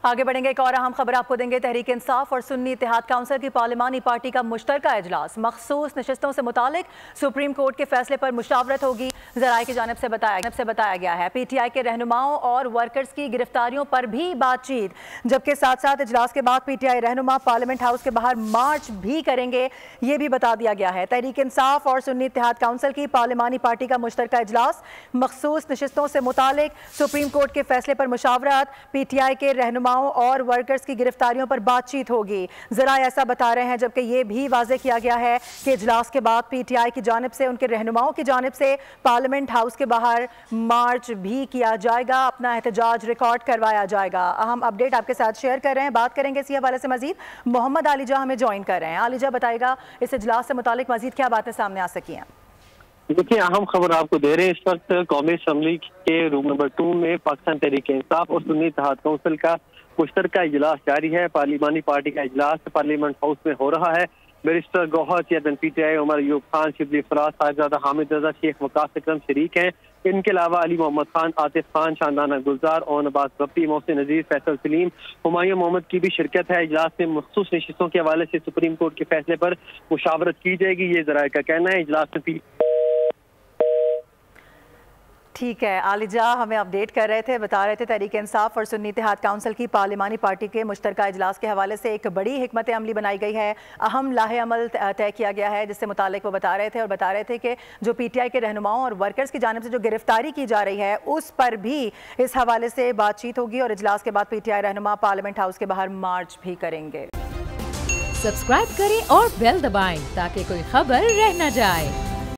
आगे बढ़ेंगे। एक और अहम खबर आपको देंगे। तहरीक इंसाफ और सुन्नी इत्तेहाद काउंसिल की पार्लिमानी पार्टी का मुश्तरका इजलास मखसूस नशिस्तों से मुतालिक सुप्रीम कोर्ट के फैसले पर मुशावरत होगी। ज़राए की जानिब से बताया गया है PTI के रहनुमाओं और वर्कर्स की गिरफ्तारियों पर भी बातचीत, जबकि साथ साथ इजलास के बाद PTI रहनुमा पार्लियामेंट हाउस के बाहर मार्च भी करेंगे, ये भी बता दिया गया है। तहरीक इंसाफ और सुन्नी इत्तेहाद काउंसिल की पार्लिमानी पार्टी का मुश्तरका इजलास मखसूस नशिस्तों से मुतालिक सुप्रीम कोर्ट के फैसले पर मुशावरत, PTI के रहनुमाओं और वर्कर्स की गिरफ्तारियों पर बातचीत होगी। जरा ऐसा बता रहे हैं, जबकि ये भी वाज़ेह किया गया है कि इजलास के बाद PTI की जानिब से, उनके रहनुमाओं की जानिब से पार्लियामेंट हाउस के बाहर मार्च भी किया जाएगा, अपना एहतजाज रिकॉर्ड करवाया जाएगा। अहम अपडेट आपके साथ शेयर कर रहे हैं। बात करेंगे इसी हवाले से मजीद। मोहम्मद आलिजा हमें ज्वाइन कर रहे हैं। आलिजा, बताएगा इस इजलास से मुतालिक मजीद क्या बातें सामने आ सकी हैं? देखिए, अहम खबर आपको दे रहे हैं। इस वक्त कौमी असम्बली के रूम नंबर 2 में पाकिस्तान तहरीक इंसाफ और सुन्नी इत्तेहाद काउंसिल का मुश्तरका इजलास जारी है। पार्लिमानी पार्टी का इजलास पार्लियामेंट हाउस में हो रहा है। Barrister Gohar, chairman PTI Umar Ayub Khan, Shibli Faraz, Sahibzada Hamid Raza, Sheikh Waqas Akram शरीक हैं। इनके अलावा अली मोहम्मद खान, आतिफ खान, शानदाना गुलजार, ओन अब्बास बप्पी, मोहसिन नजीर, फैसल सलीम, हुमायूं मोहम्मद की भी शिरकत है। इजलास में मखसूस नशिस्तों के हवाले से सुप्रीम कोर्ट के फैसले पर मुशावरत की जाएगी, ये जराये का कहना है। इजलास में ठीक है, आलिजा हमें अपडेट कर रहे थे, बता रहे थे तहरीक इंसाफ और सुन्नी इत्तेहाद काउंसिल की पार्लिमानी पार्टी के मुश्तरका इजलास के हवाले से एक बड़ी हिकमत अमली बनाई गई है, अहम लाहे अमल तय किया गया है, जिससे मुतालिक वो बता रहे थे और बता रहे थे कि जो PTI के रहनुमाओं और वर्कर्स की जानिब से जो गिरफ्तारी की जा रही है उस पर भी इस हवाले से बातचीत होगी और इजलास के बाद PTI रहनुमा पार्लियामेंट हाउस के बाहर मार्च भी करेंगे। सब्सक्राइब करें और बेल दबाएं ताकि कोई खबर रह न जाए।